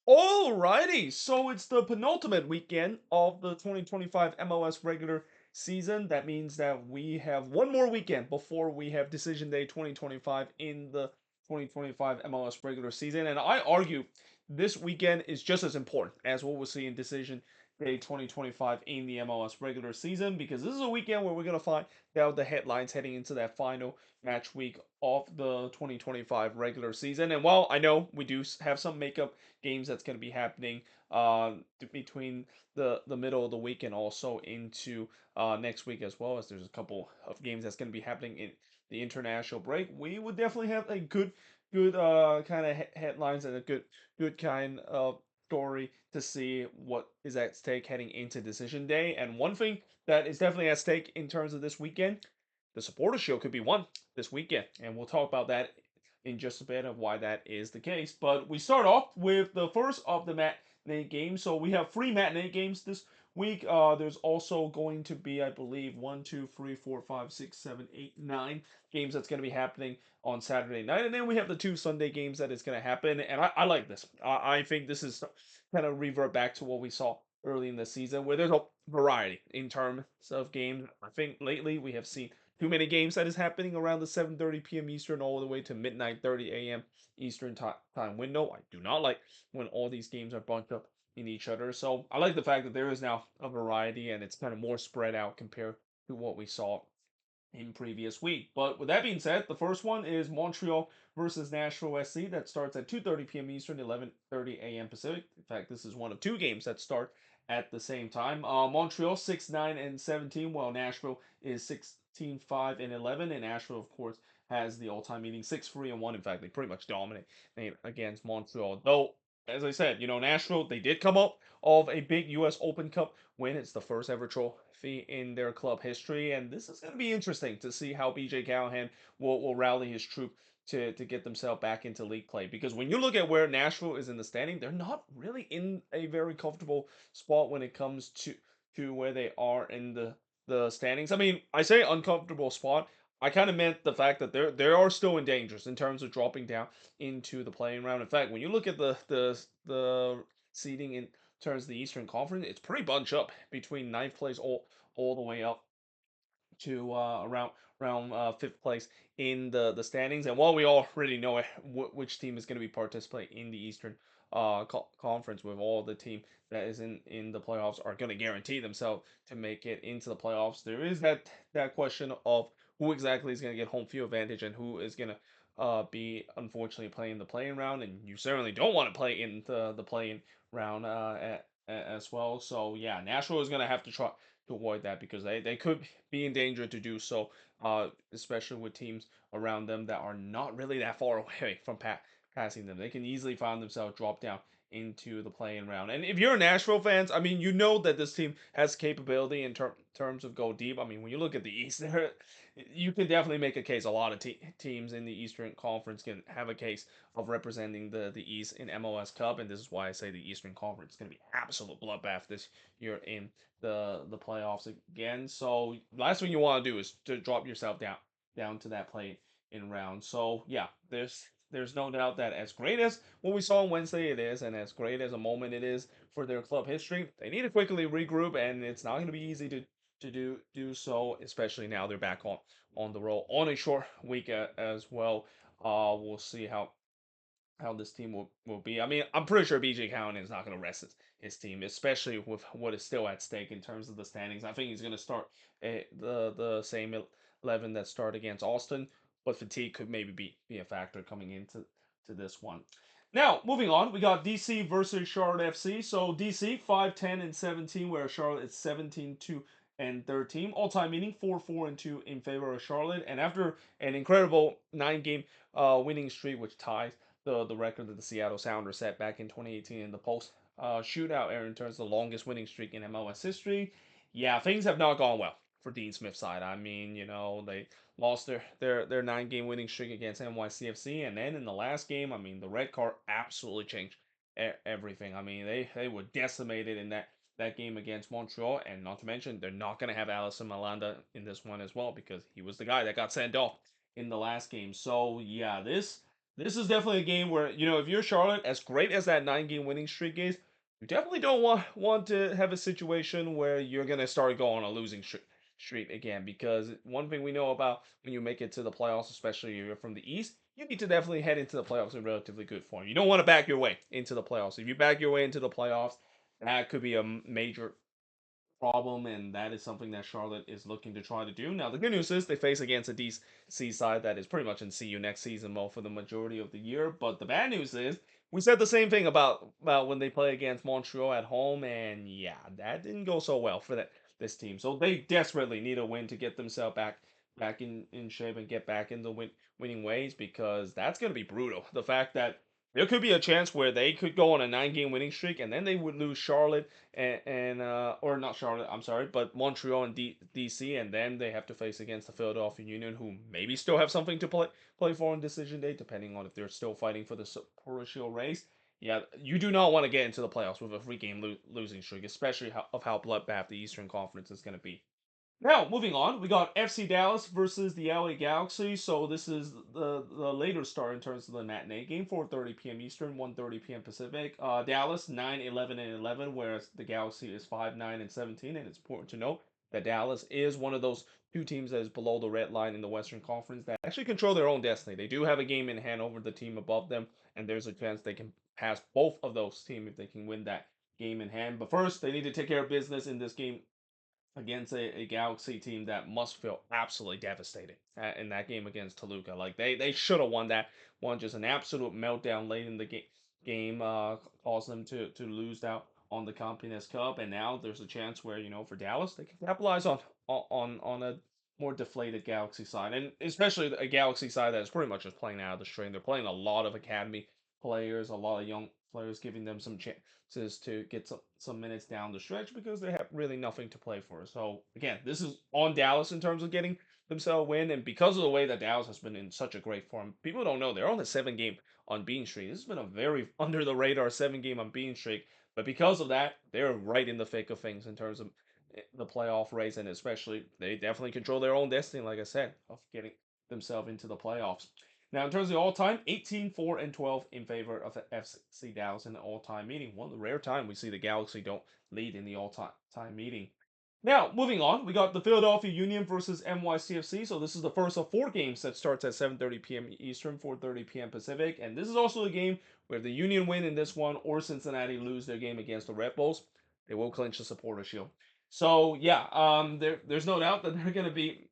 Alrighty, so it's the penultimate weekend of the 2025 MLS regular season. That means that we have one more weekend before we have Decision Day 2025 in the 2025 MLS regular season. And I argue this weekend is just as important as what we'll see in Decision Day 2025 in the MLS regular season, because this is a weekend where we're going to find out the headlines heading into that final match week of the 2025 regular season. And while I know we do have some makeup games that's going to be happening between the middle of the week and also into next week, as well as there's a couple of games that's going to be happening in the international break. We would definitely have a good kind of headlines and a good kind of story to see what is at stake heading into decision day. And one thing that is definitely at stake in terms of this weekend, the supporter show could be won this weekend, and we'll talk about that in just a bit of why that is the case. But we start off with the first of the matinee games. So we have three matinee games this week. There's also going to be, I believe, 1, 2, 3, 4, 5, 6, 7, 8, 9 games that's going to be happening on Saturday night. And then we have the two Sunday games that is going to happen. And I like this. I think this is kind of revert back to what we saw early in the season, where there's a variety in terms of games. I think lately we have seen too many games that is happening around the 7:30 p.m. Eastern all the way to midnight 30 a.m. Eastern time window. I do not like when all these games are bunched up in each other. So I like the fact that there is now a variety and it's kind of more spread out compared to what we saw in previous week. But with that being said, the first one is Montreal versus Nashville SC. That starts at 2:30 p.m. Eastern, 11:30 a.m. Pacific. In fact, this is one of two games that start at the same time. Montreal 6-9-17, while Nashville is 16-5-11. And Nashville, of course, has the all-time meeting 6-3-1. In fact, they pretty much dominate against Montreal. Though, as I said, Nashville, they did come up of a big U.S. Open Cup win. It's the first ever trophy in their club history, and this is going to be interesting to see how BJ Callahan will rally his troop to get themselves back into league play. Because when you look at where Nashville is in the standing, they're not really in a very comfortable spot when it comes to where they are in the standings. I mean, I say uncomfortable spot. I kind of meant the fact that they are still in dangers in terms of dropping down into the playing round. In fact, when you look at the seeding in terms of the Eastern Conference, it's pretty bunch up between ninth place all the way up to around fifth place in the standings. And while we already know which team is going to be participating in the Eastern Conference, with all the team that is in the playoffs are going to guarantee themselves to make it into the playoffs, there is that question of who exactly is going to get home field advantage and who is going to be unfortunately playing the playing round. And you certainly don't want to play in the playing round as well. So yeah, Nashville is going to have to try to avoid that, because they could be in danger to do so, especially with teams around them that are not really that far away from passing them. They can easily find themselves drop down into the playing round. And if you're Nashville fans, I mean, you know that this team has capability in terms of go deep. I mean, when you look at the East, there, you can definitely make a case. A lot of teams in the Eastern Conference can have a case of representing the East in MLS Cup, and this is why I say the Eastern Conference is going to be absolute bloodbath this year in the playoffs again. So last thing you want to do is to drop yourself down to that play in round. So yeah, there's no doubt that as great as what we saw on Wednesday it is, and as great as a moment it is for their club history, they need to quickly regroup, and it's not going to be easy to do so, especially now they're back on the roll on a short week as well. We'll see how this team will be. I mean, I'm pretty sure BJ Cowan is not going to rest his team, especially with what is still at stake in terms of the standings. I think he's going to start the same 11 that start against Austin, but fatigue could maybe be a factor coming into this one. Now, moving on, we got DC versus Charlotte FC. So DC 5-10-17, where Charlotte is 17-2-13. All-time meaning 4-4-2 in favor of Charlotte. And after an incredible 9-game winning streak, which ties the record that the Seattle Sounders set back in 2018 in the post shootout era in terms of the longest winning streak in MLS history. Yeah, things have not gone well for Dean Smith's side. I mean, they lost their 9-game winning streak against NYCFC, and then in the last game, I mean, the red card absolutely changed everything. I mean, they were decimated in that game against Montreal, and not to mention they're not going to have Allison Malanda in this one as well, because he was the guy that got sent off in the last game. So yeah, This is definitely a game where, if you're Charlotte, as great as that 9-game winning streak is, you definitely don't want to have a situation where you're gonna start going on a losing streak again. Because one thing we know about when you make it to the playoffs, especially if you're from the East, you need to definitely head into the playoffs in relatively good form. You don't want to back your way into the playoffs. If you back your way into the playoffs, that could be a major problem, and that is something that Charlotte is looking to try to do. Now, the good news is they face against a DC side that is pretty much in CU next season mode for the majority of the year. But the bad news is we said the same thing about when they play against Montreal at home, and yeah, that didn't go so well for this team. So they desperately need a win to get themselves back in shape and get back in the winning ways, because that's going to be brutal. The fact that there could be a chance where they could go on a 9-game winning streak and then they would lose Charlotte and or not Charlotte, I'm sorry, but Montreal and DC, and then they have to face against the Philadelphia Union, who maybe still have something to play for on decision day, depending on if they're still fighting for the Supporter Shield race. Yeah, you do not want to get into the playoffs with a 3-game losing streak, especially how bloodbath the Eastern Conference is going to be. Now, moving on, we got FC Dallas versus the LA Galaxy. So this is the later start in terms of the matinee game, 4:30 p.m. Eastern, 1:30 p.m. Pacific. Dallas 9-11-11, whereas the Galaxy is 5-9-17. And it's important to note that Dallas is one of those two teams that is below the red line in the Western Conference that actually control their own destiny. They do have a game in hand over the team above them, and there's a chance they can pass both of those teams if they can win that game in hand. But first, they need to take care of business in this game against a Galaxy team that must feel absolutely devastated in that game against Toluca. Like they should have won that one. Just an absolute meltdown late in the game caused them to lose out on the Campeones Cup, and now there's a chance where for Dallas they can capitalize on a more deflated Galaxy side, and especially a Galaxy side that is pretty much just playing out of the string. They're playing a lot of academy players, a lot of young players, giving them some to get some minutes down the stretch because they have really nothing to play for. So again, this is on Dallas in terms of getting themselves a win, and because of the way that Dallas has been in such a great form, people don't know they're on a 7-game unbeaten streak. This has been a very under the radar 7-game unbeaten streak, but because of that, they're right in the thick of things in terms of the playoff race, and especially they definitely control their own destiny, like I said, of getting themselves into the playoffs. Now, in terms of the all-time, 18-4-12 in favor of FC Dallas in the all-time meeting. One of the rare times we see the Galaxy don't lead in the all-time meeting. Now, moving on, we got the Philadelphia Union versus NYCFC. So this is the first of 4 games that starts at 7:30 p.m. Eastern, 4:30 p.m. Pacific, and this is also a game where if the Union win in this one or Cincinnati lose their game against the Red Bulls, they will clinch the Supporter Shield. So yeah, there's no doubt that they're going to be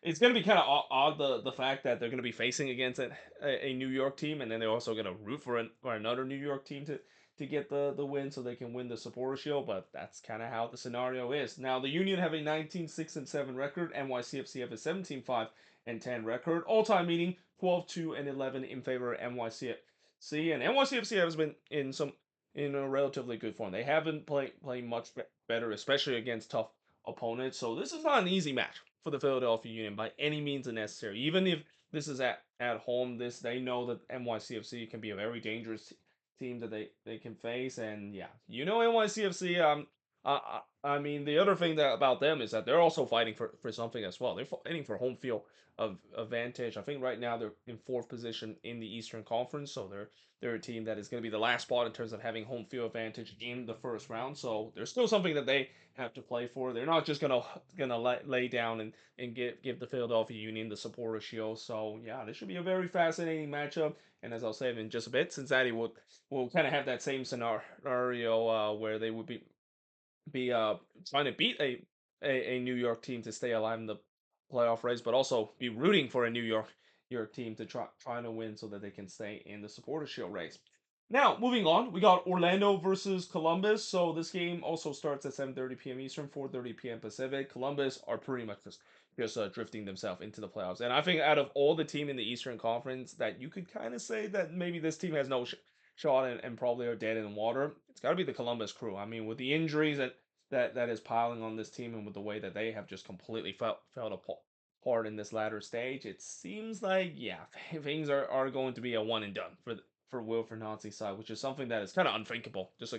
it's going to be kind of odd the fact that they're going to be facing against a New York team, and then they're also going to root for another New York team to get the win so they can win the Supporter Shield. But that's kind of how the scenario is. Now the Union have a 19-6-7 record. NYCFC have a 17-5-10 record. All time meeting 12-2-11 in favor of NYCFC, and NYCFC has been in a relatively good form. They haven't playing much better, especially against tough opponents. So this is not an easy match for the Philadelphia Union by any means necessary. Even if this is at home, they know that NYCFC can be a very dangerous team that they can face, and yeah, NYCFC. I mean, the other thing that about them is that they're also fighting for something as well. They're fighting for home field of advantage. I think right now they're in 4th position in the Eastern Conference, so they're a team that is going to be the last spot in terms of having home field advantage in the first round. So there's still something that they have to play for. They're not just gonna lay down and give the Philadelphia Union the Supporter Shield. So yeah, this should be a very fascinating matchup. And as I'll say in just a bit, Cincinnati will kind of have that same scenario where they would be trying to beat a New York team to stay alive in the playoff race, but also be rooting for a New York team to try to win so that they can stay in the Supporter Shield race. Now, moving on, we got Orlando versus Columbus. So this game also starts at 7:30 p.m. Eastern, 4:30 p.m. Pacific. Columbus are pretty much just drifting themselves into the playoffs. And I think out of all the team in the Eastern Conference that you could kind of say that maybe this team has no shot and probably are dead in the water, it's got to be the Columbus Crew. I mean, with the injuries that is piling on this team and with the way that they have just completely fell apart in this latter stage, it seems like yeah, things are going to be a one and done for Wilfred Nazi's side, which is something that is kind of unthinkable just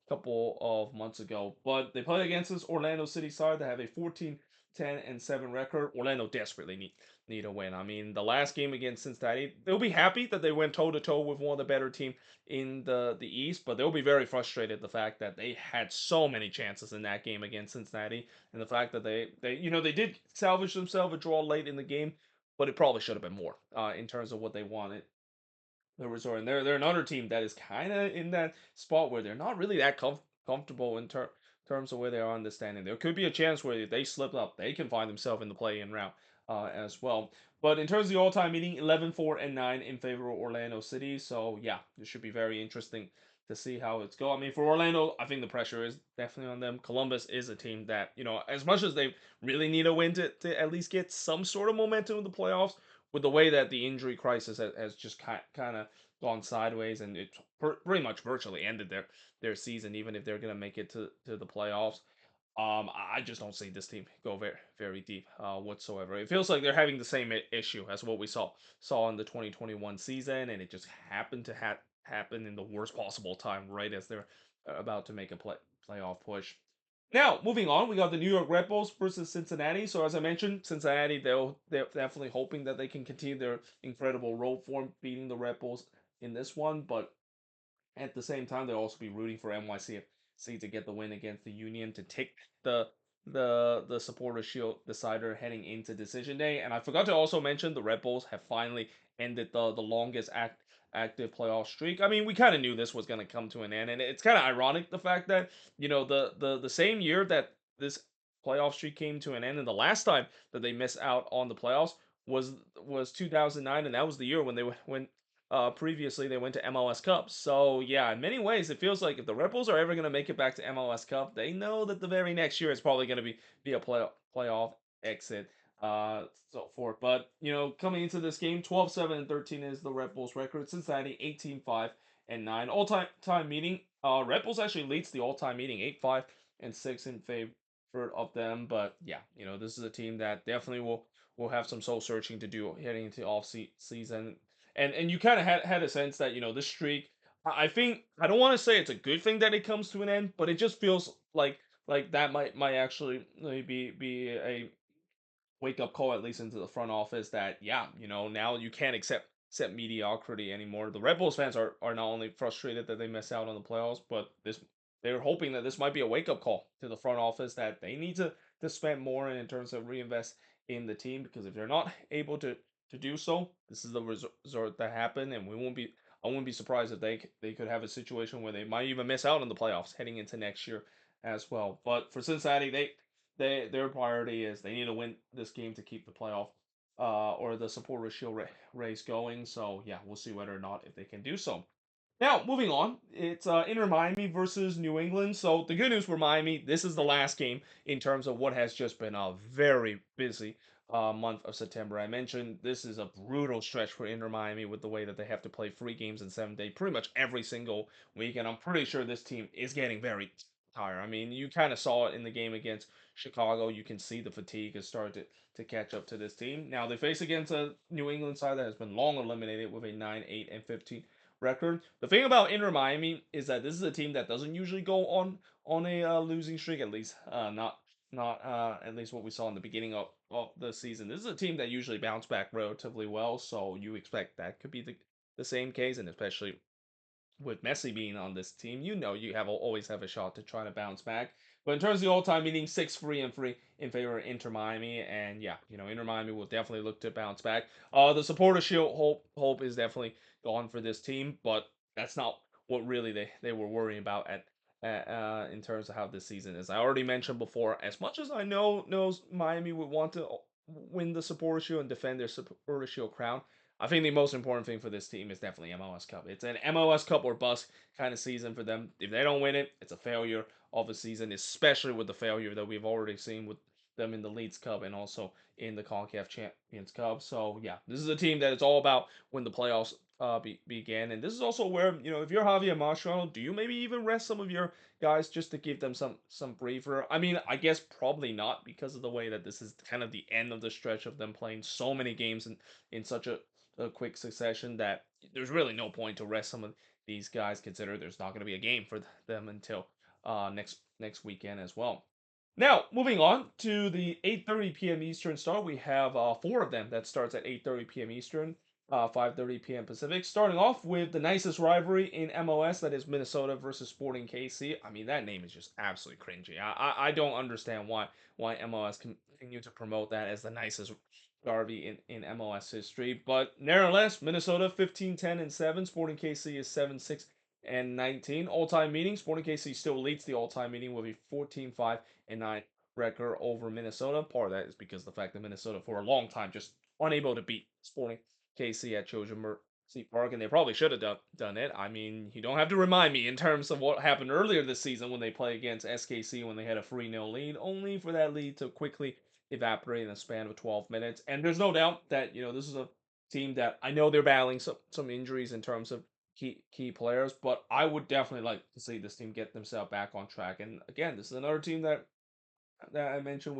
couple of months ago. But they play against this Orlando City side that have a 14-10-7 record. Orlando desperately need a win. I mean, the last game against Cincinnati, they'll be happy that they went toe to toe with one of the better team in the East, but they'll be very frustrated the fact that they had so many chances in that game against Cincinnati, and the fact that they did salvage themselves a draw late in the game, but it probably should have been more in terms of what they wanted the resort. And they're another team that is kind of in that spot where they're not really that comfortable in terms of where they are in the standing. There could be a chance where if they slip up, they can find themselves in the play-in round as well. But in terms of the all-time meeting, 11-4-9 in favor of Orlando City. So yeah, it should be very interesting to see how it's go. I mean, for Orlando, I think the pressure is definitely on them. Columbus is a team that, as much as they really need a win to at least get some sort of momentum in the playoffs, with the way that the injury crisis has just kind of gone sideways, and it pretty much virtually ended their season, even if they're gonna make it to the playoffs. I just don't see this team go very deep whatsoever. It feels like they're having the same issue as what we saw in the 2021 season, and it just happened to happen in the worst possible time, right as they're about to make a playoff push. Now, moving on, we got the New York Red Bulls versus Cincinnati. So as I mentioned, Cincinnati, they're definitely hoping that they can continue their incredible road form, beating the Red Bulls in this one. But at the same time, they'll also be rooting for NYCFC to get the win against the Union to take the the supporter shield decider heading into decision day. And I forgot to also mention the Red Bulls have finally ended the longest active playoff streak. I mean, we kind of knew this was going to come to an end, and it's kind of ironic the fact that the same year that this playoff streak came to an end, and the last time that they missed out on the playoffs was 2009, and that was the year when they went previously they went to MLS Cup. So yeah, in many ways, it feels like if the Rebels are ever going to make it back to MLS Cup, they know that the very next year is probably going to be a playoff exit. So forth. But coming into this game, 12-7-13 is the Red Bulls record. Cincinnati 18-5-9. All time meeting. Red Bulls actually leads the all time meeting 8-5-6 in favor of them. But yeah, this is a team that definitely will have some soul searching to do heading into off season, and you kind of had a sense that this streak. I think I don't want to say it's a good thing that it comes to an end, but it just feels like that might actually be a wake up call, at least into the front office, that yeah, now you can't accept mediocrity anymore. The Red Bulls fans are not only frustrated that they miss out on the playoffs, but they're hoping that this might be a wake up call to the front office that they need to spend more in terms of reinvest in the team, because if they're not able to do so, this is the resort that happen, and I wouldn't be surprised if they could have a situation where they might even miss out on the playoffs heading into next year as well. But for Cincinnati, their priority is they need to win this game to keep the playoff or the supporter shield race going. So yeah, we'll see whether or not if they can do so. Now, moving on, it's Inter Miami versus New England. So the good news for Miami, this is the last game in terms of what has just been a very busy month of September. I mentioned this is a brutal stretch for Inter Miami with the way that they have to play 3 games in 7 days, pretty much every single week, and I'm pretty sure this team is getting very tired. I mean, you kind of saw it in the game against Chicago. You can see the fatigue has started to catch up to this team. Now they face against a New England side that has been long eliminated with a 9-8-15 record. The thing about Inter Miami is that this is a team that doesn't usually go on a losing streak, at least not at least what we saw in the beginning of the season. This is a team that usually bounce back relatively well, so you expect that could be the same case, and especially with Messi being on this team, you always have a shot to try to bounce back. But in terms of the all-time meeting, 6-3-3 in favor of Inter Miami, and yeah, Inter Miami will definitely look to bounce back. The supporter shield hope is definitely gone for this team, but that's not what really they were worrying about in terms of how this season is. I already mentioned before, as much as I knows Miami would want to win the supporter shield and defend their supporter shield crown, I think the most important thing for this team is definitely MLS Cup. It's an MLS Cup or bust kind of season for them. If they don't win it, it's a failure of a season, especially with the failure that we've already seen with them in the Leeds Cup and also in the CONCACAF Champions Cup. So yeah, this is a team that it's all about when the playoffs begin. And this is also where, if you're Javier Mascherano, do you maybe even rest some of your guys just to give them some breather? I mean, I guess probably not, because of the way that this is kind of the end of the stretch of them playing so many games in such a quick succession that there's really no point to rest some of these guys, consider there's not going to be a game for them until next weekend as well. Now, moving on to the 8:30 p.m. Eastern start, we have four of them that starts at 8:30 p.m. Eastern, 5:30 p.m. Pacific. Starting off with the nicest rivalry in MLS, that is Minnesota versus Sporting KC. I mean, that name is just absolutely cringy. I don't understand why MLS continue to promote that as the nicest rivalry in MLS history. But nevertheless, Minnesota 15-10-7. Sporting KC is 7-6-19. All-time meeting, Sporting KC still leads the all-time meeting with a 14-5-9 record over Minnesota. Part of that is because of the fact that Minnesota for a long time just unable to beat Sporting KC at Chosen Mercy Park, and they probably should have done it. I mean, you don't have to remind me in terms of what happened earlier this season when they played against SKC when they had a 3-0 lead, only for that lead to quickly evaporate in a span of 12 minutes. And there's no doubt that, this is a team that I know they're battling some injuries in terms of key players, but I would definitely like to see this team get themselves back on track. And again, this is another team that I mentioned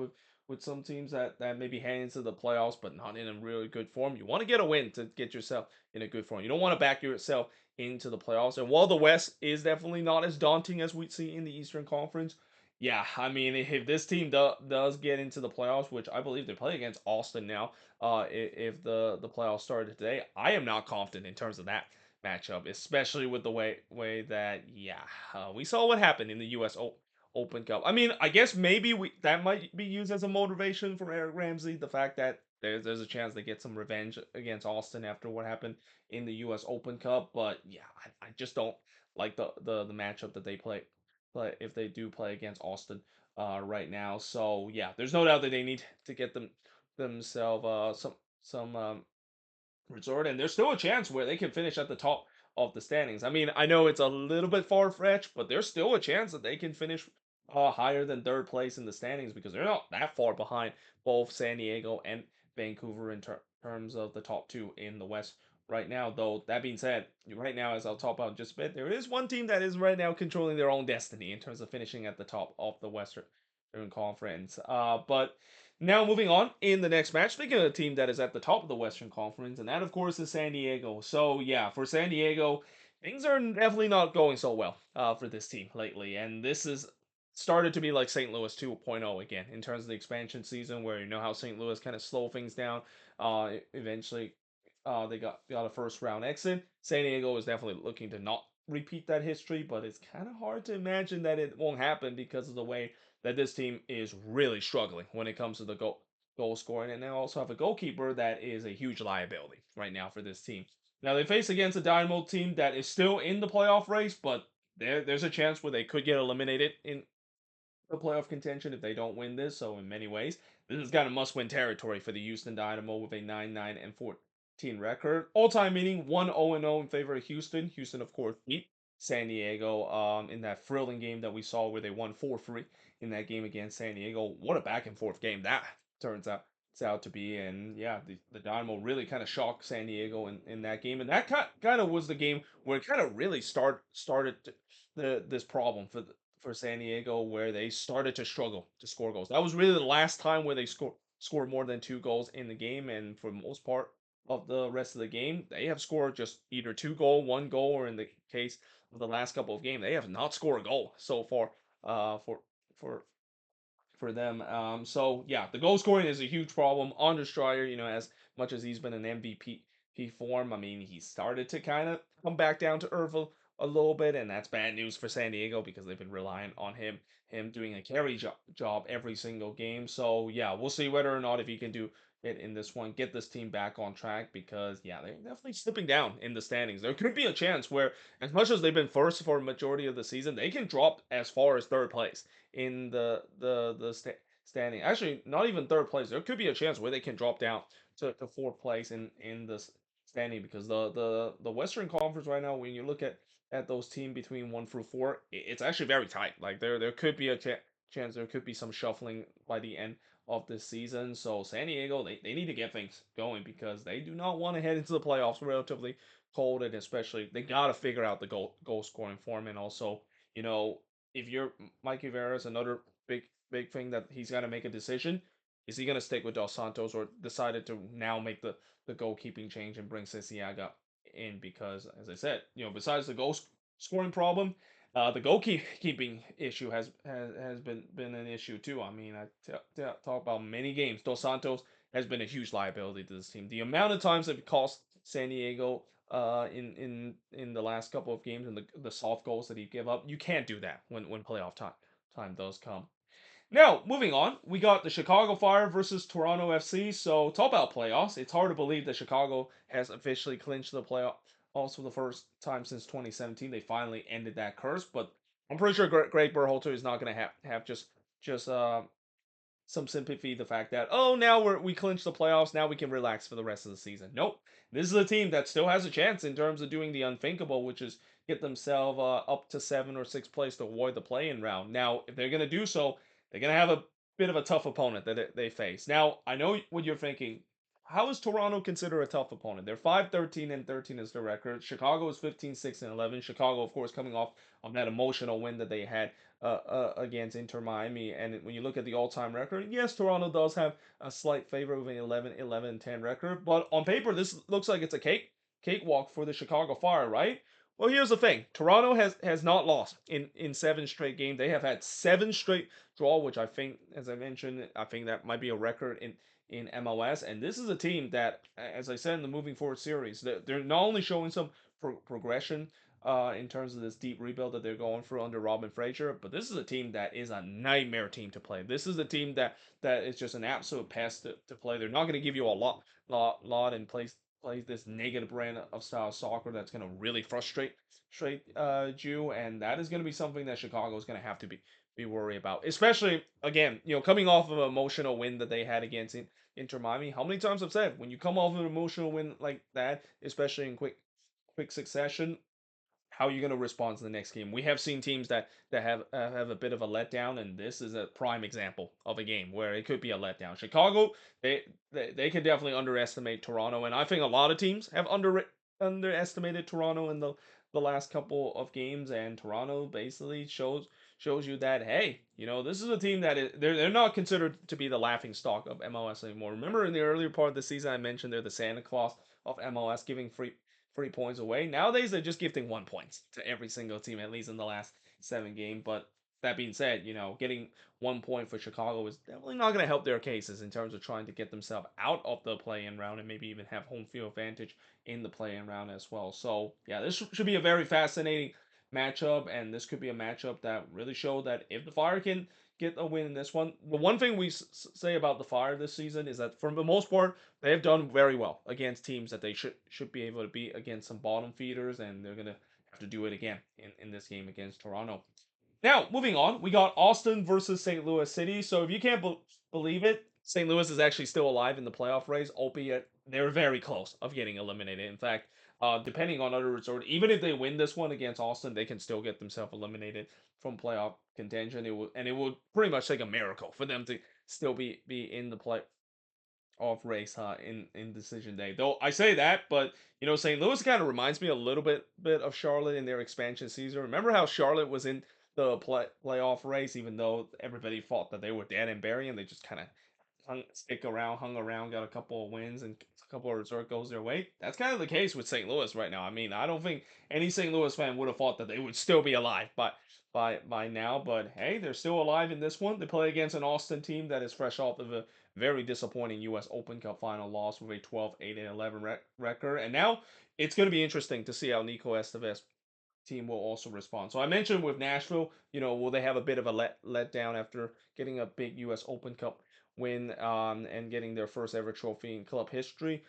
with some teams that maybe head into the playoffs but not in a really good form. You want to get a win to get yourself in a good form. You don't want to back yourself into the playoffs. And while the West is definitely not as daunting as we see in the Eastern Conference, yeah, I mean, if this team does get into the playoffs, which I believe they play against Austin now, if the playoffs started today, I am not confident in terms of that matchup, especially with the way that, yeah, we saw what happened in the U.S. Open Cup. I mean, I guess maybe that might be used as a motivation from Eric Ramsey. The fact that there's a chance they get some revenge against Austin after what happened in the U.S. Open Cup. But yeah, I just don't like the matchup that they play if they do play against Austin right now. So yeah, there's no doubt that they need to get themselves some resort, and there's still a chance where they can finish at the top of the standings. I mean, I know it's a little bit far fetched, but there's still a chance that they can finish higher than third place in the standings because they're not that far behind both San Diego and Vancouver in terms of the top two in the West right now. Though that being said, right now, as I'll talk about just a bit, there is one team that is right now controlling their own destiny in terms of finishing at the top of the Western Conference. But now moving on in the next match, speaking of a team that is at the top of the Western Conference, and that of course is San Diego. So yeah, for San Diego, things are definitely not going so well for this team lately, and this is started to be like St. Louis 2.0 again in terms of the expansion season, where you know how St. Louis kind of slow things down. Eventually, they got a first round exit. San Diego is definitely looking to not repeat that history, but it's kind of hard to imagine that it won't happen because of the way that this team is really struggling when it comes to the goal scoring, and they also have a goalkeeper that is a huge liability right now for this team. Now they face against a Dynamo team that is still in the playoff race, but there's a chance where they could get eliminated in the playoff contention if they don't win this. So in many ways, this is kind of must-win territory for the Houston Dynamo with a 9-9-14 record. All-time meaning 1-0-0 in favor of Houston. Houston, of course, beat San Diego in that thrilling game that we saw where they won 4-3 in that game against San Diego. What a back and forth game that turns out to be. And yeah, the Dynamo really kind of shocked San Diego in that game. And that kind of was the game where it kind of really started this problem for San Diego, where they started to struggle to score goals. That was really the last time where they scored more than 2 goals in the game, and for the most part of the rest of the game, they have scored just either 2 goal, 1 goal, or in the case of the last couple of games, they have not scored a goal so far for for for them. So yeah, the goal scoring is a huge problem. Anders Strier, as much as he's been an MVP form, I mean, he started to kind of come back down to earth a little bit, and that's bad news for San Diego because they've been relying on him doing a carry job every single game. So yeah, we'll see whether or not if he can do it in this one, get this team back on track because yeah, they're definitely slipping down in the standings. There could be a chance where, as much as they've been first for a majority of the season, they can drop as far as third place in the standing. Actually, not even third place. There could be a chance where they can drop down to fourth place in the standing because the Western Conference right now, when you look at those teams between 1 through 4, it's actually very tight. Like there could be a chance there could be some shuffling by the end of this season. So San Diego, they need to get things going because they do not want to head into the playoffs relatively cold, and especially they got to figure out the goal scoring form, and also you know if you're Mikey Veras, another big thing that he's got to make a decision. Is he going to stick with Dos Santos or decided to now make the goalkeeping change and bring Sisiaga in? Because, as I said, besides the goal scoring problem, The goalkeeping issue has been an issue too. I mean, talk about many games. Dos Santos has been a huge liability to this team. The amount of times that it cost San Diego in the last couple of games and the soft goals that he gave up, you can't do that when playoff time does come. Now, moving on, we got the Chicago Fire versus Toronto FC. So, talk about playoffs. It's hard to believe that Chicago has officially clinched the playoffs for the first time since 2017. They finally ended that curse, but I'm pretty sure Greg Berhalter is not going to have just some sympathy the fact that now we clinched the playoffs, now we can relax for the rest of the season. Nope, this is a team that still has a chance in terms of doing the unthinkable, which is get themselves up to 7 or 6 place to avoid the play-in round. Now, if they're gonna do so, they're gonna have a bit of a tough opponent that they face. Now, I know what you're thinking. How is Toronto considered a tough opponent? They're 5-13-13 is their record. Chicago is 15-6-11. Chicago, of course, coming off of that emotional win that they had against Inter Miami. And when you look at the all-time record, yes, Toronto does have a slight favor with an 11-10 record, but on paper, this looks like it's a cakewalk for the Chicago Fire, right? Well, here's the thing: Toronto has not lost in 7 straight games. They have had 7 straight draw, which I think, as I mentioned, I think that might be a record in MLS. And this is a team that, as I said in the moving forward series, they're not only showing some progression in terms of this deep rebuild that they're going through under Robin Fraser. But this is a team that is a nightmare team to play. This is a team that is just an absolute pest to play. They're not going to give you a lot and play this negative brand of style soccer that's going to really frustrate you, and that is going to be something that Chicago is going to have to be worried about. Especially again, coming off of an emotional win that they had against Inter Miami. How many times I've said when you come off of an emotional win like that, especially in quick succession, how you're going to respond to the next game. We have seen teams that have a bit of a letdown, and this is a prime example of a game where it could be a letdown. Chicago, they can definitely underestimate Toronto, and I think a lot of teams have underestimated Toronto in the last couple of games, and Toronto basically shows you that, hey, this is a team that they're not considered to be the laughing stock of MLS anymore. Remember in the earlier part of the season I mentioned they're the Santa Claus of MLS, giving free points away. Nowadays, they're just gifting 1 point to every single team, at least in the last 7 games. But that being said, getting 1 point for Chicago is definitely not going to help their cases in terms of trying to get themselves out of the play-in round and maybe even have home field advantage in the play-in round as well. So, yeah, this should be a very fascinating matchup, and this could be a matchup that really show that if the Fire can get a win in this one. The one thing we say about the Fire this season is that for the most part, they have done very well against teams that they should be able to beat against some bottom feeders, and they're gonna have to do it again in this game against Toronto. Now, moving on, we got Austin versus St. Louis City. So if you can't believe it, St. Louis is actually still alive in the playoff race, albeit they're very close of getting eliminated. In fact, depending on other resort, even if they win this one against Austin, they can still get themselves eliminated from playoff contention. It would pretty much take a miracle for them to still be in the play off race in decision day. Though I say that, but St. Louis kind of reminds me a little bit of Charlotte in their expansion season. Remember how Charlotte was in the playoff race, even though everybody thought that they were dead and buried, and they just kind of hung around, got a couple of wins and a couple of result goes their way. That's kind of the case with St. Louis right now. I mean, I don't think any St. Louis fan would have thought that they would still be alive, by now. But hey, they're still alive in this one. They play against an Austin team that is fresh off of a very disappointing U.S. Open Cup final loss with a 12-8-11 record. And now it's going to be interesting to see how Nico Estevez team will also respond. So I mentioned with Nashville, will they have a bit of a letdown after getting a big U.S. Open Cup win and getting their first ever trophy in club history?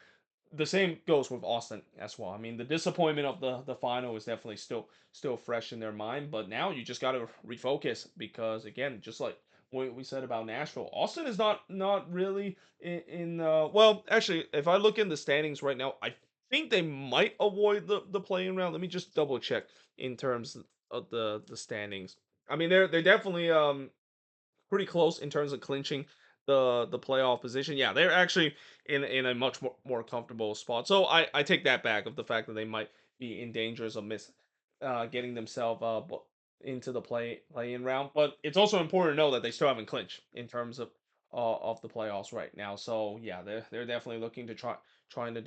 The same goes with Austin as well. I mean, the disappointment of the final is definitely still fresh in their mind, but now you just got to refocus because again, just like what we said about Nashville, Austin is not really well, actually, if I look in the standings right now, I think they might avoid the playing round. Let me just double check in terms of the standings. I mean, they're definitely pretty close in terms of clinching the playoff position. Yeah, they're actually in a much more comfortable spot. So I take that back of the fact that they might be in dangers of getting themselves into the play-in round. But it's also important to know that they still haven't clinched in terms of the playoffs right now. So yeah, they're definitely looking to trying to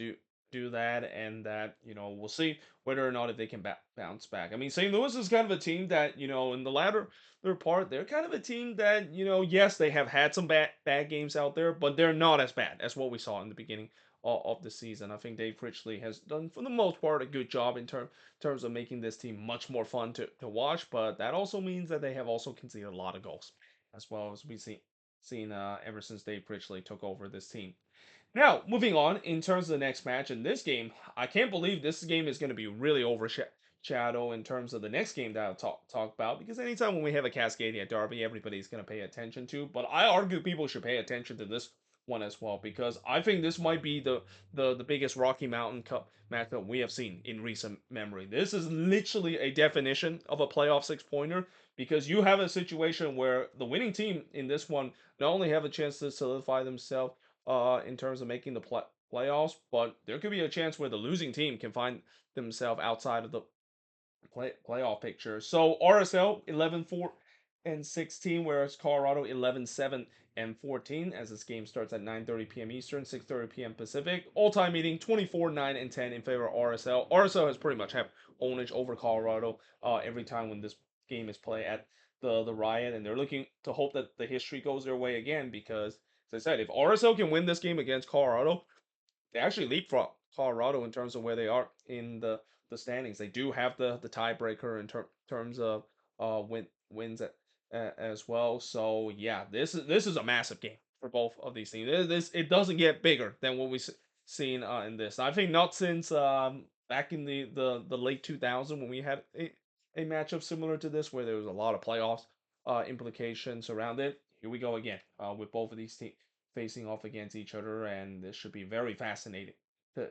do that, and that we'll see whether or not if they can bounce back. I mean, St. Louis is kind of a team that in the latter their part, they're kind of a team that yes, they have had some bad games out there, but they're not as bad as what we saw in the beginning of the season. I think Dave Critchley has done for the most part a good job in terms of making this team much more fun to watch, but that also means that they have also conceded a lot of goals as well as we've seen ever since Dave Critchley took over this team. Now, moving on in terms of the next match in this game, I can't believe this game is going to be really overshadowed in terms of the next game that I'll talk about because anytime when we have a Cascadia derby, everybody's going to pay attention to. But I argue people should pay attention to this one as well because I think this might be the biggest Rocky Mountain Cup matchup we have seen in recent memory. This is literally a definition of a playoff six pointer because you have a situation where the winning team in this one not only have a chance to solidify themselves in terms of making the playoffs, but there could be a chance where the losing team can find themselves outside of the playoff picture. So RSL 11-4 and 16, whereas Colorado 11-7 and 14 as this game starts at 9:30 p.m. Eastern, 6:30 p.m. Pacific. All-time meeting 24-9 and 10 in favor of RSL. RSL has pretty much have ownage over Colorado every time when this game is played at the Riot, and they're looking to hope that the history goes their way again because, as I said, if RSL can win this game against Colorado, they actually leapfrog Colorado in terms of where they are in the standings. They do have the tiebreaker in terms of wins as well. So yeah, this is a massive game for both of these teams. This it doesn't get bigger than what we've seen in this. I think not since back in the late 2000 when we had a matchup similar to this where there was a lot of playoffs implications around it. Here we go again with both of these teams facing off against each other, and this should be very fascinating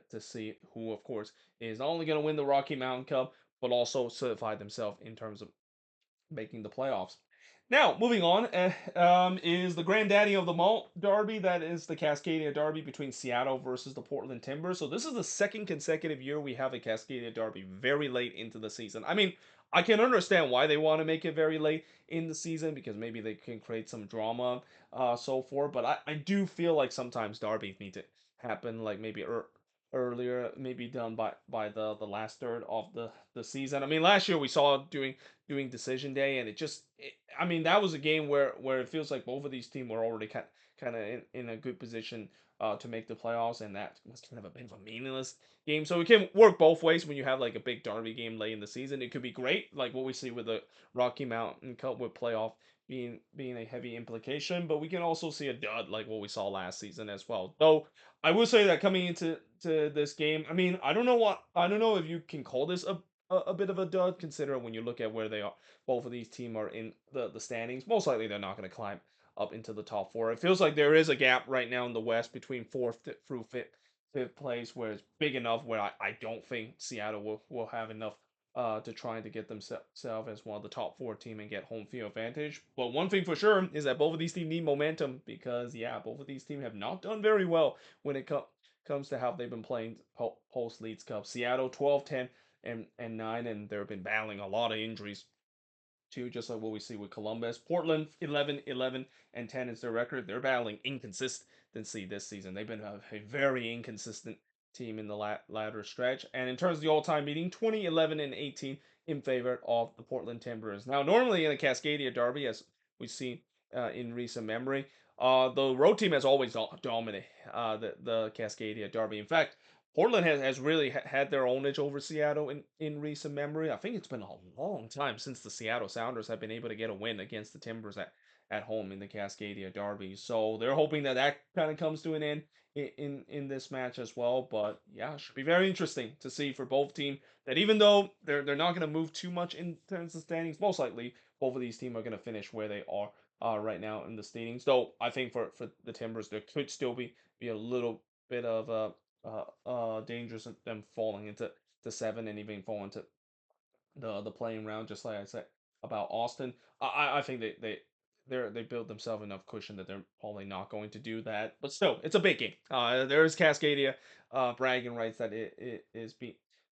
to see who, of course, is not only going to win the Rocky Mountain Cup, but also solidify themselves in terms of making the playoffs. Now, moving on, is the granddaddy of them all derby. That is the Cascadia derby between Seattle versus the Portland Timbers. So this is the second consecutive year we have a Cascadia derby very late into the season. I mean, I can understand why they want to make it very late in the season because maybe they can create some drama, so forth. But I do feel like sometimes derbies need to happen, like maybe earlier, maybe done by the last third of the season. I mean, last year we saw doing decision day, and I mean, that was a game where it feels like both of these teams were already kind of in a good position to make the playoffs, and that was kind of a bit of a meaningless game. So it can work both ways when you have like a big derby game late in the season. It could be great, like what we see with the Rocky Mountain Cup with playoff being a heavy implication, but we can also see a dud like what we saw last season as well. Though I will say that coming into this game, I mean, I don't know if you can call this a bit of a dud, considering when you look at where they are, both of these teams are in the standings. Most likely, they're not going to climb up into the top four. It feels like there is a gap right now in the West between fourth through fifth place, where it's big enough where I don't think Seattle will have enough to trying to get themselves as one of the top four team and get home field advantage. But one thing for sure is that both of these teams need momentum because yeah, both of these teams have not done very well when it comes to how they've been playing post Leeds Cup. Seattle 12-10 and 9, and they've been battling a lot of injuries too, just like what we see with Columbus. Portland 11-11 and 10 is their record. They're battling inconsistency this season. They've been a very inconsistent team in the latter stretch. And in terms of the all-time meeting, 2011 and 18 in favor of the Portland Timbers. Now, normally in a Cascadia derby, as we've seen in recent memory, the road team has always dominated the Cascadia derby. In fact, Portland has really had their own edge over Seattle in recent memory. I think it's been a long time since the Seattle Sounders have been able to get a win against the Timbers at home in the Cascadia Derby. So they're hoping that kind of comes to an end in this match as well. But yeah, it should be very interesting to see for both teams that even though they're not going to move too much in terms of standings, most likely both of these teams are going to finish where they are right now in the standings. Though I think for the Timbers, there could still be a little bit of dangerous of them falling into the seven and even falling to the playing round, just like I said about Austin. I think they build themselves enough cushion that they're probably not going to do that. But still, it's a big game. There is Cascadia bragging rights that it is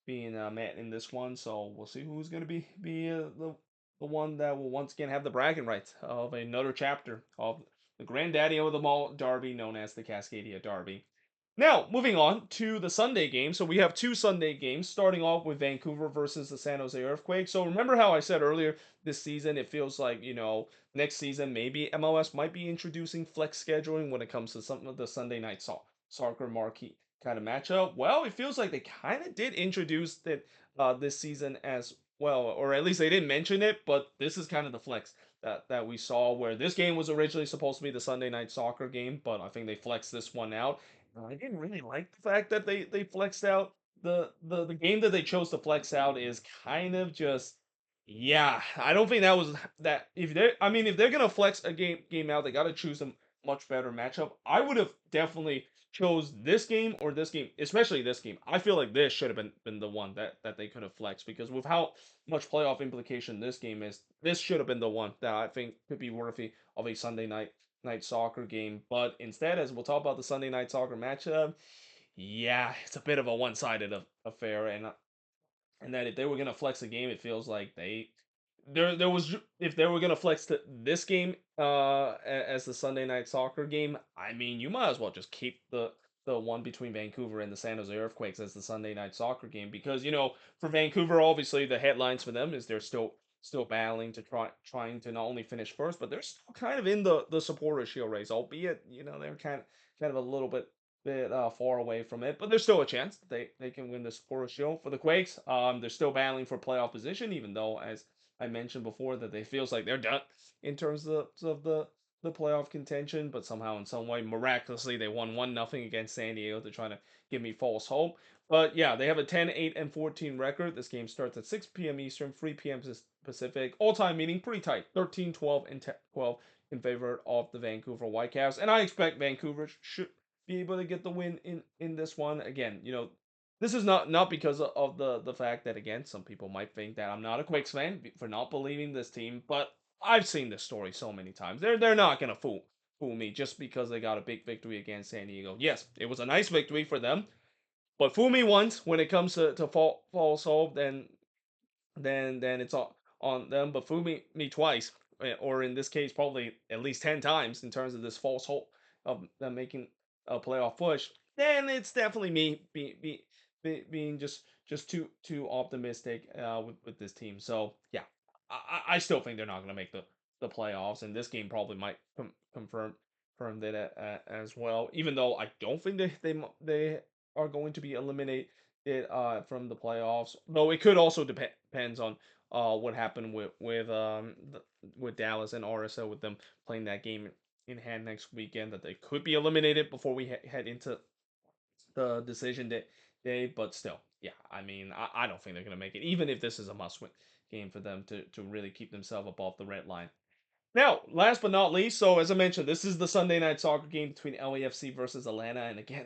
being met in this one, so we'll see who's going to be the one that will once again have the bragging rights of another chapter of the granddaddy of them all, Derby, known as the Cascadia Derby. Now, moving on to the Sunday game. So we have two Sunday games, starting off with Vancouver versus the San Jose Earthquake. So remember how I said earlier this season, it feels like, next season maybe MLS might be introducing flex scheduling when it comes to some of the Sunday night soccer marquee kind of matchup. Well, it feels like they kind of did introduce it this season as well, or at least they didn't mention it, but this is kind of the flex that we saw where this game was originally supposed to be the Sunday night soccer game, but I think they flexed this one out. I didn't really like the fact that they flexed out the game that they chose to flex out is kind of just yeah. I don't think that was that if they I mean if they're gonna flex a game out, they gotta choose a much better matchup. I would have definitely chose this game or this game, especially this game. I feel like this should have been the one that they could have flexed because with how much playoff implication this game is, this should have been the one that I think could be worthy of a Sunday night soccer game. But instead, as we'll talk about the Sunday night soccer matchup, yeah, it's a bit of a one-sided affair, and that if they were gonna flex a game, it feels like there was if they were gonna flex this game as the Sunday night soccer game, I mean you might as well just keep the one between Vancouver and the San Jose Earthquakes as the Sunday night soccer game because for Vancouver obviously the headlines for them is they're still battling to trying to not only finish first but they're still kind of in the supporter shield race, albeit they're kind of a little bit far away from it, but there's still a chance that they can win the Supporters Shield. For the Quakes, they're still battling for playoff position, even though, as I mentioned before, that they feels like they're done in terms of the playoff contention. But somehow, in some way, miraculously, they won 1-0 against San Diego to try to give me false hope. But yeah, they have a 10-8-14 record. This game starts at 6 p.m. Eastern, 3 p.m. Pacific. All-time meeting pretty tight, 13-12 and 12 in favor of the Vancouver Whitecaps. And I expect Vancouver should be able to get the win in this one. Again, this is not because of the fact that again some people might think that I'm not a Quakes fan for not believing this team, but I've seen this story so many times. They're not gonna fool me just because they got a big victory against San Diego. Yes, it was a nice victory for them, but fool me once when it comes to false hope, then it's on them. But fool me twice, or in this case, probably at least 10 times in terms of this false hope of them making a playoff push. Then it's definitely me being just too optimistic with this team. So yeah, I still think they're not going to make the playoffs, and this game probably might confirm that as well. Even though I don't think they are going to be eliminated from the playoffs. Though it could also depends on what happened with Dallas and RSL with them playing that game in hand next weekend that they could be eliminated before we head into the decision day. But still, yeah, I mean I don't think they're gonna make it, even if this is a must win game for them to really keep themselves above the red line. Now, last but not least, so as I mentioned, this is the Sunday night soccer game between LAFC versus Atlanta. And again,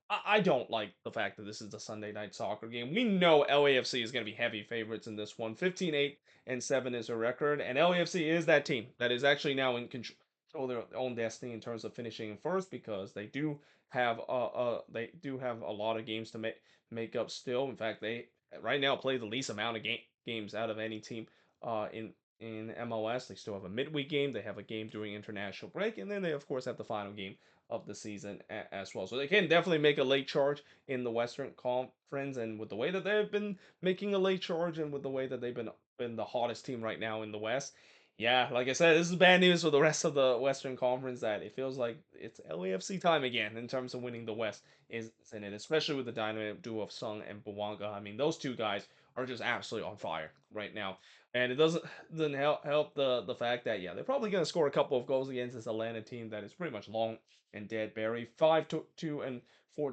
I don't like the fact that this is the Sunday night soccer game. We know LAFC is going to be heavy favorites in this one. 15-8-7 is a record. And LAFC is that team that is actually now in control of their own destiny in terms of finishing in first because they do have a lot of games to make up still. In fact, they right now play the least amount of games out of any team in MLS. They still have a midweek game. They have a game during international break, and then they of course have the final game of the season as well. So they can definitely make a late charge in the Western Conference, and with the way that they've been making a late charge, and with the way that they've been the hottest team right now in the West. Yeah, like I said, this is bad news for the rest of the Western Conference that it feels like it's LAFC time again in terms of winning the West, isn't it? Especially with the dynamic duo of Sung and Bawanga. I mean, those two guys are just absolutely on fire right now. And it doesn't help the fact that yeah they're probably going to score a couple of goals against this Atlanta team that is pretty much long and dead Barry. 5-2-14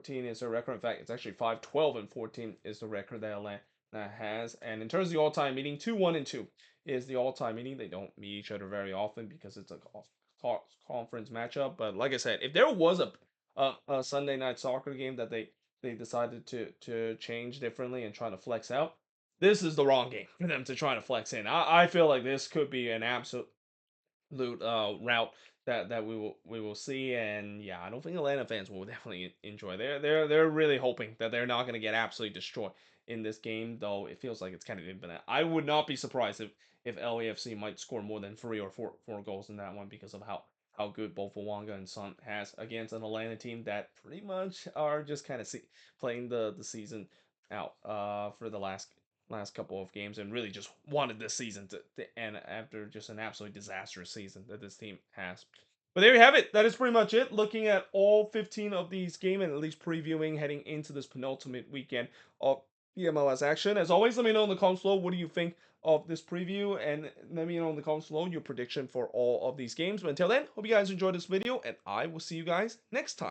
is the record. In fact, it's actually 5-12-14 is the record that Atlanta has. And in terms of the all-time meeting, 2-1-2 is the all-time meeting. They don't meet each other very often because it's a conference matchup. But like I said, if there was a Sunday night soccer game that they decided to change differently and try to flex out, this is the wrong game for them to try to flex in. I feel like this could be an absolute route that we will see, and yeah, I don't think Atlanta fans will definitely enjoy. They're really hoping that they're not going to get absolutely destroyed in this game, though it feels like it's kind of infinite. I would not be surprised if LAFC might score more than 3 or 4 goals in that one because of how good both Wonga and Son has against an Atlanta team that pretty much are just kind of playing the season out for the last couple of games and really just wanted this season to end after just an absolutely disastrous season that this team has. But there you have it. That is pretty much it. Looking at all 15 of these games and at least previewing heading into this penultimate weekend of the MLS action. As always, let me know in the comments below what do you think of this preview, and let me know in the comments below your prediction for all of these games. But until then, hope you guys enjoyed this video, and I will see you guys next time.